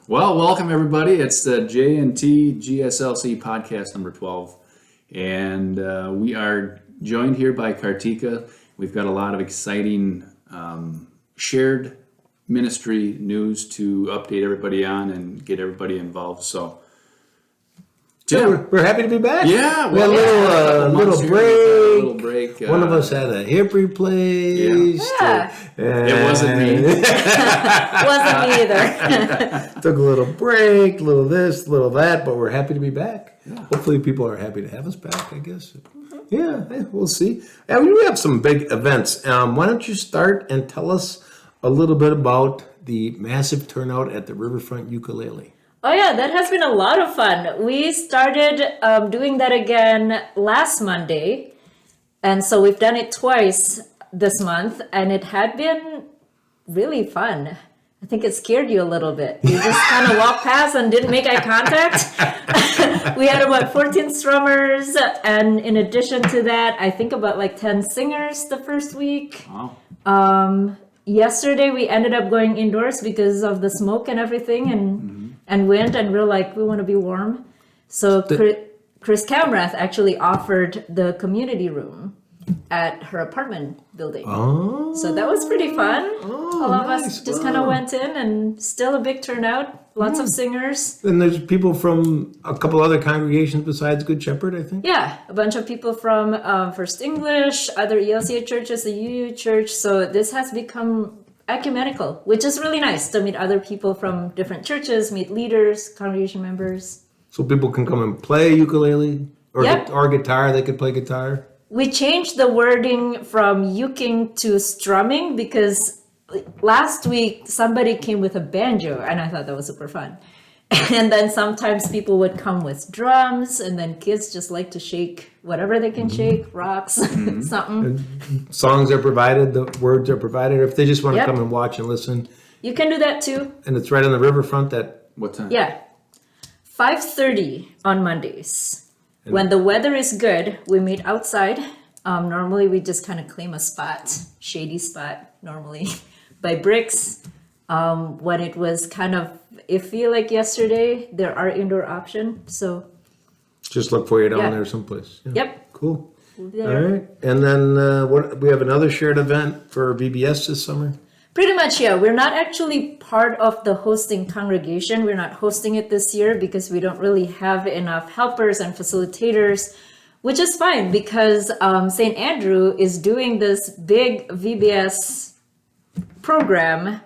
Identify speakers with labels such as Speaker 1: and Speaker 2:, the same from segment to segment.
Speaker 1: Well, welcome everybody. It's the J&T GSLC podcast number 12. And we are joined here by Kartika. We've got a lot of exciting shared ministry news to update everybody on and get everybody involved. So, Jim.
Speaker 2: We're happy to be back.
Speaker 1: Yeah,
Speaker 2: we had a little break. One of us had a hip replaced.
Speaker 3: Yeah.
Speaker 1: It wasn't me.
Speaker 3: Wasn't me either.
Speaker 2: Took a little break, little this, little that, but we're happy to be back. Yeah. Hopefully people are happy to have us back, I guess. Mm-hmm. Yeah, we'll see. And we have some big events. Why don't you start and tell us a little bit about the massive turnout at the Riverfront Ukulele?
Speaker 3: Oh yeah, that has been a lot of fun. We started doing that again last Monday. And so we've done it twice this month, and it had been really fun. I think it scared you a little bit. You just kind of walked past and didn't make eye contact. We had about 14 strummers, and in addition to that, I think about like 10 singers the first week.
Speaker 1: Wow.
Speaker 3: Yesterday we ended up going indoors because of the smoke and everything, and wind, and we're like, we want to be warm. So Chris Camrath actually offered the community room at her apartment building.
Speaker 2: Oh.
Speaker 3: So that was pretty fun.
Speaker 2: Oh,
Speaker 3: All of
Speaker 2: nice.
Speaker 3: us just kind of went in, and still a big turnout. Lots of singers.
Speaker 2: And there's people from a couple other congregations besides Good Shepherd, I think.
Speaker 3: Yeah, a bunch of people from First English, other ELCA churches, the UU church. So this has become ecumenical, which is really nice to meet other people from different churches, meet leaders, congregation members.
Speaker 2: So people can come and play ukulele or,
Speaker 3: Yep.
Speaker 2: or guitar. They could play guitar.
Speaker 3: We changed the wording from uking to strumming because last week somebody came with a banjo, and I thought that was super fun. And then sometimes people would come with drums, and then kids just like to shake whatever they can shake, rocks, something.
Speaker 2: And songs are provided, the words are provided. If they just want to
Speaker 3: Yep.
Speaker 2: come and watch and listen.
Speaker 3: You can do that too.
Speaker 2: And it's right on the riverfront that
Speaker 1: What time?
Speaker 3: Yeah. 5:30 on Mondays. When the weather is good, we meet outside. Normally we just kind of claim a spot, shady spot, normally by bricks. When it was kind of iffy like yesterday, there are indoor options. So,
Speaker 2: just look for you down
Speaker 3: Yeah.
Speaker 2: there someplace. Yeah.
Speaker 3: yep.
Speaker 2: Cool.
Speaker 3: We'll be
Speaker 2: All
Speaker 3: there.
Speaker 2: right. And then what we have another shared event for VBS this summer.
Speaker 3: Pretty much, yeah. We're not actually part of the hosting congregation. We're not hosting it this year because we don't really have enough helpers and facilitators, which is fine because St. Andrew is doing this big VBS program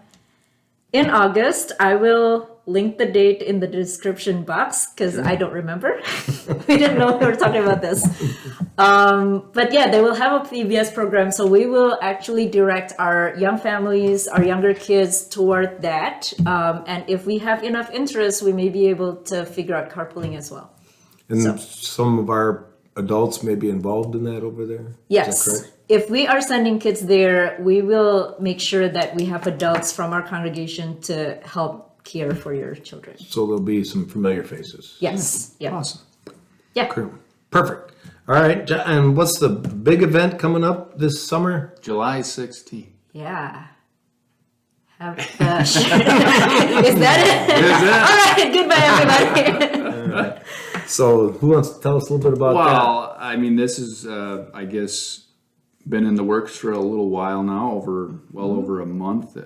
Speaker 3: in August. I will link the date in the description box because I don't remember. We didn't know we were talking about this. But yeah, they will have a VBS program. So we will actually direct our young families, our younger kids toward that. And if we have enough interest, we may be able to figure out carpooling as well.
Speaker 2: And some of our adults may be involved in that over there.
Speaker 3: Yes.
Speaker 2: Is that correct?
Speaker 3: If we are sending kids there, we will make sure that we have adults from our congregation to help care for your children.
Speaker 2: So there'll be some familiar faces.
Speaker 3: Yes. Yeah.
Speaker 1: Awesome.
Speaker 3: Yeah.
Speaker 2: Cool. Perfect. All right. And what's the big event coming up this summer?
Speaker 1: July 16th.
Speaker 3: Yeah. Is that it? All right. Goodbye, everybody.
Speaker 2: So who wants to tell us a little bit about that?
Speaker 1: Well, I mean, this is, I guess, been in the works for a little while now, over a month,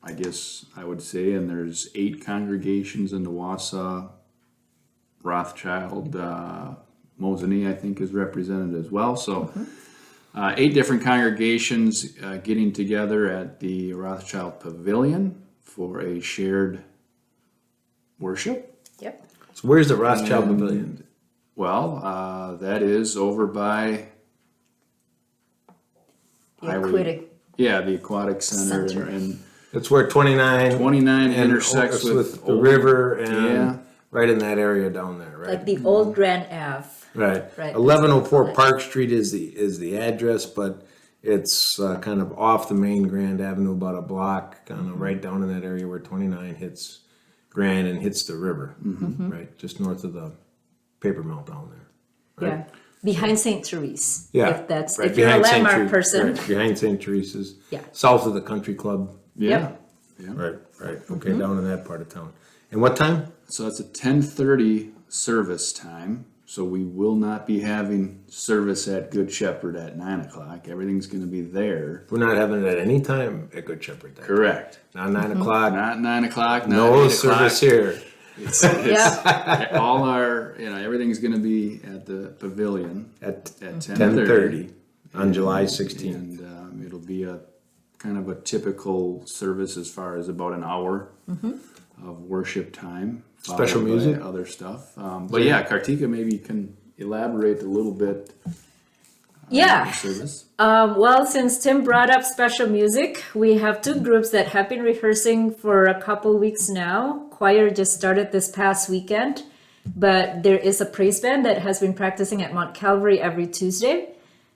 Speaker 1: I guess I would say. And there's 8 congregations in the Wausau, Rothschild, Mosinee, I think, is represented as well. So 8 different congregations getting together at the Rothschild Pavilion for a shared worship.
Speaker 3: Yep.
Speaker 2: So where's the Rothschild Pavilion?
Speaker 1: Well, that is over by
Speaker 3: The
Speaker 1: Aquatic Center. And
Speaker 2: It's where 29
Speaker 1: intersects with
Speaker 2: the
Speaker 1: Old-
Speaker 2: river and
Speaker 1: Yeah.
Speaker 2: right in that area down there, right?
Speaker 3: Like the old Grand Ave.
Speaker 2: Right.
Speaker 3: Right.
Speaker 2: 1104 Park Street is the address, but it's kind of off the main Grand Avenue, about a block, kind of right down in that area where 29 hits Grand and hits the river, right? Just north of the paper mill down there. Right?
Speaker 3: Yeah. Behind St. Therese.
Speaker 2: Yeah.
Speaker 3: If you're a
Speaker 2: behind St.
Speaker 3: landmark
Speaker 2: Therese,
Speaker 3: person.
Speaker 2: right, behind St. Teresa's.
Speaker 3: Yeah.
Speaker 2: South of the country club.
Speaker 1: Yeah.
Speaker 3: Yep.
Speaker 1: Yeah.
Speaker 2: Right. Okay, down in that part of town. And what time?
Speaker 1: So it's a 10:30 service time. So we will not be having service at Good Shepherd at 9 o'clock. Everything's going to be there.
Speaker 2: We're not having it at any time at Good Shepherd. Then.
Speaker 1: Correct.
Speaker 2: Not 9 o'clock.
Speaker 1: Not 9 o'clock. Not
Speaker 2: No
Speaker 1: 8
Speaker 2: service
Speaker 1: o'clock.
Speaker 2: here.
Speaker 1: It's
Speaker 3: Yeah.
Speaker 1: all our, everything's going to be at the pavilion
Speaker 2: At
Speaker 1: 10:30
Speaker 2: on July 16th.
Speaker 1: and it'll be a kind of a typical service as far as about an hour of worship time.
Speaker 2: Special
Speaker 1: followed by
Speaker 2: music?
Speaker 1: other stuff. But yeah, Kartika maybe can elaborate a little bit.
Speaker 3: Yeah.
Speaker 1: On the service.
Speaker 3: Well, since Tim brought up special music, we have two groups that have been rehearsing for a couple weeks now. Choir just started this past weekend, but there is a praise band that has been practicing at Mount Calvary every Tuesday.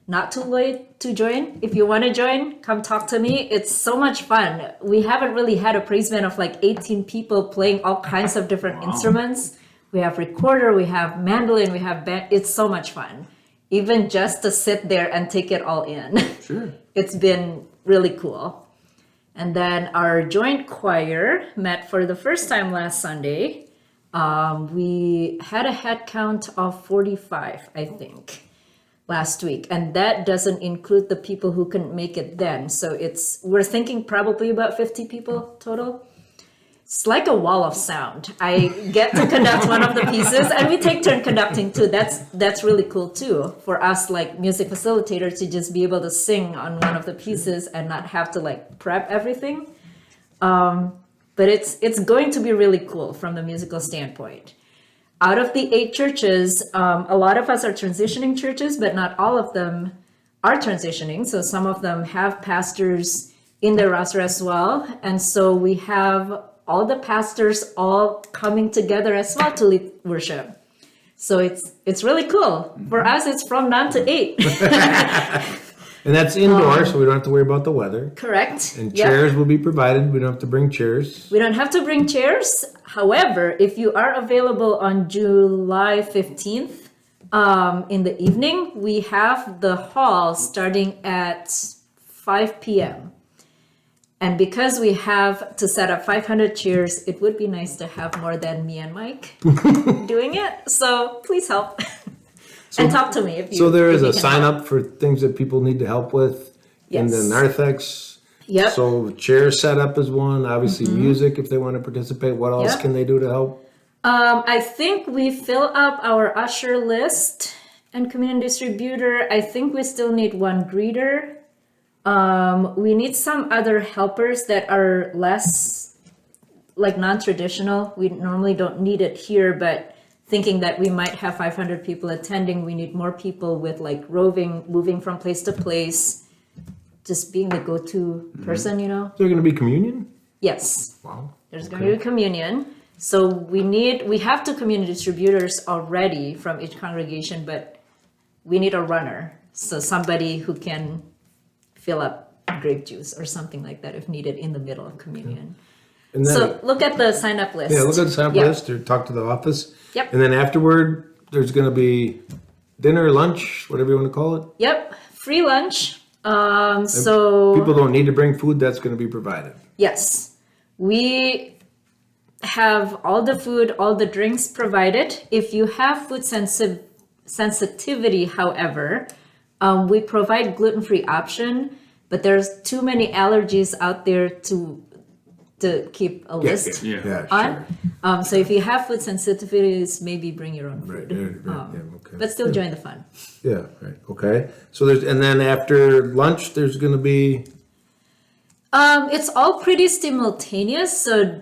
Speaker 3: Not too late to join. If you want to join, come talk to me. It's so much fun. We haven't really had a praise band of like 18 people playing all kinds of different instruments. We have recorder, we have mandolin, we have band. It's so much fun. Even just to sit there and take it all in.
Speaker 1: Sure.
Speaker 3: It's been really cool. And then our joint choir met for the first time last Sunday. We had a head count of 45, I think, last week. And that doesn't include the people who couldn't make it then. So we're thinking probably about 50 people total. It's like a wall of sound. I get to conduct one of the pieces, and we take turn conducting too. That's really cool too, for us like music facilitators to just be able to sing on one of the pieces and not have to like prep everything. But it's going to be really cool from the musical standpoint. Out of the 8 churches, a lot of us are transitioning churches, but not all of them are transitioning. So some of them have pastors in their roster as well, and so we have all the pastors all coming together as well to lead worship. So it's really cool. For us, it's from 9 to 8.
Speaker 2: And that's indoor, so we don't have to worry about the weather.
Speaker 3: Correct.
Speaker 2: And
Speaker 3: Yep.
Speaker 2: chairs will be provided. We don't have to bring chairs.
Speaker 3: We don't have to bring chairs. However, if you are available on July 15th in the evening, we have the hall starting at 5 p.m. And because we have to set up 500 chairs, it would be nice to have more than me and Mike doing it. So please help and talk to me if you.
Speaker 2: So there is
Speaker 3: if you
Speaker 2: a
Speaker 3: can
Speaker 2: sign
Speaker 3: help.
Speaker 2: up for things that people need to help with in the
Speaker 3: Yes.
Speaker 2: narthex.
Speaker 3: Yep.
Speaker 2: So chair setup is one. Obviously, music if they want to participate. What else
Speaker 3: Yep.
Speaker 2: can they do to help?
Speaker 3: I think we fill up our usher list and communion distributor. I think we still need one greeter. We need some other helpers that are less like non-traditional. We normally don't need it here, but thinking that we might have 500 people attending, we need more people with like roving, moving from place to place, just being the go-to person, you know?
Speaker 2: Is there going to be communion?
Speaker 3: Yes.
Speaker 2: Wow.
Speaker 3: There's going to be communion. So we have 2 communion distributors already from each congregation, but we need a runner. So somebody who can fill up grape juice or something like that if needed in the middle of communion.
Speaker 2: And then,
Speaker 3: So look at the sign up list.
Speaker 2: yeah, look at the sign up
Speaker 3: Yep.
Speaker 2: list or talk to the office.
Speaker 3: Yep.
Speaker 2: And then afterward, there's going to be dinner, lunch, whatever you want to call it.
Speaker 3: Yep. Free lunch. So
Speaker 2: People don't need to bring food. That's going to be provided.
Speaker 3: yes, we have all the food, all the drinks provided. If you have food sensitivity, however, we provide gluten-free option, but there's too many allergies out there to keep a list
Speaker 1: Yeah.
Speaker 3: on. So if you have food sensitivities, maybe bring your own
Speaker 2: Right,
Speaker 3: food.
Speaker 2: right, yeah, okay.
Speaker 3: But still join the fun.
Speaker 2: Yeah, right. Okay. So and then after lunch, there's going to be.
Speaker 3: It's all pretty simultaneous. So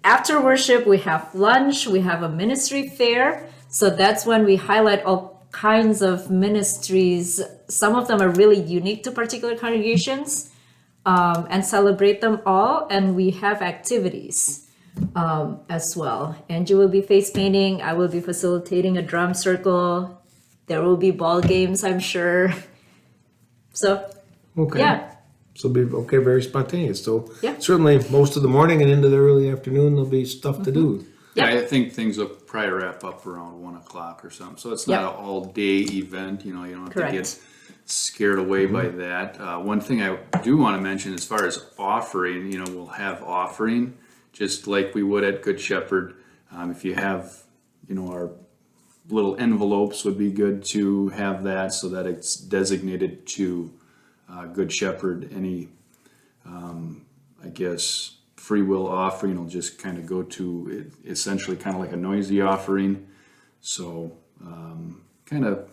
Speaker 3: after worship, we have lunch, we have a ministry fair. So that's when we highlight all kinds of ministries. Some of them are really unique to particular congregations, and celebrate them all. And we have activities as well. Angie will be face painting. I will be facilitating a drum circle. There will be ball games, I'm sure. So
Speaker 2: Okay.
Speaker 3: yeah.
Speaker 2: So be okay, very spontaneous. So
Speaker 3: Yeah.
Speaker 2: certainly most of the morning and into the early afternoon, there'll be stuff to do.
Speaker 1: Yeah,
Speaker 3: Yep.
Speaker 1: I think things will probably wrap up around 1 o'clock or something. So it's not
Speaker 3: Yep.
Speaker 1: an all-day event. You don't have
Speaker 3: Correct.
Speaker 1: to get scared away by that. One thing I do want to mention as far as offering, we'll have offering. just like we would at Good Shepherd. If you have, our little envelopes would be good to have that so that it's designated to Good Shepherd. Any, I guess, free will offering will just kind of go to essentially kind of like a noisy offering. So kind of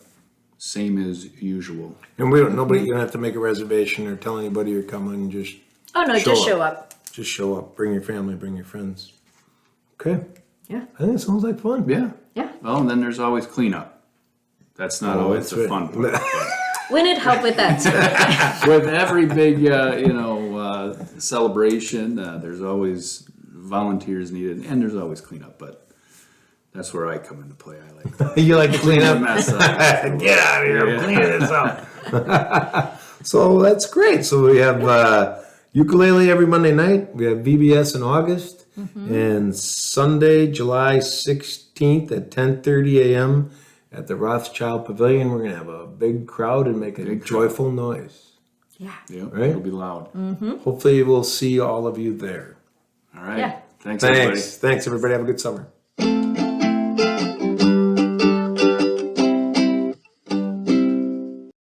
Speaker 1: same as usual.
Speaker 2: And you don't have to make a reservation or tell anybody you're coming. Just
Speaker 3: Show up.
Speaker 2: Just show up. Bring your family. Bring your friends. Okay.
Speaker 3: Yeah.
Speaker 2: I think it sounds like fun.
Speaker 1: Yeah.
Speaker 3: Yeah.
Speaker 1: Well, and then there's always cleanup. That's not always the
Speaker 2: right.
Speaker 1: fun part.
Speaker 3: We need help with that too.
Speaker 1: With every big, celebration, there's always volunteers needed, and there's always cleanup. But that's where I come into play. I like that.
Speaker 2: You like to clean up?
Speaker 1: Mess up.
Speaker 2: Get out of here. I'm cleaning this up. So that's great. So we have ukulele every Monday night. We have VBS in August. And Sunday, July 16th at 10:30 a.m. at the Rothschild Pavilion. We're going to have a big crowd and make a joyful noise.
Speaker 3: Yeah.
Speaker 1: Yeah,
Speaker 2: Right?
Speaker 1: it'll be loud.
Speaker 2: Hopefully we'll see all of you there.
Speaker 1: All right.
Speaker 3: Yeah.
Speaker 1: Thanks, everybody.
Speaker 2: Thanks, everybody. Have a good summer.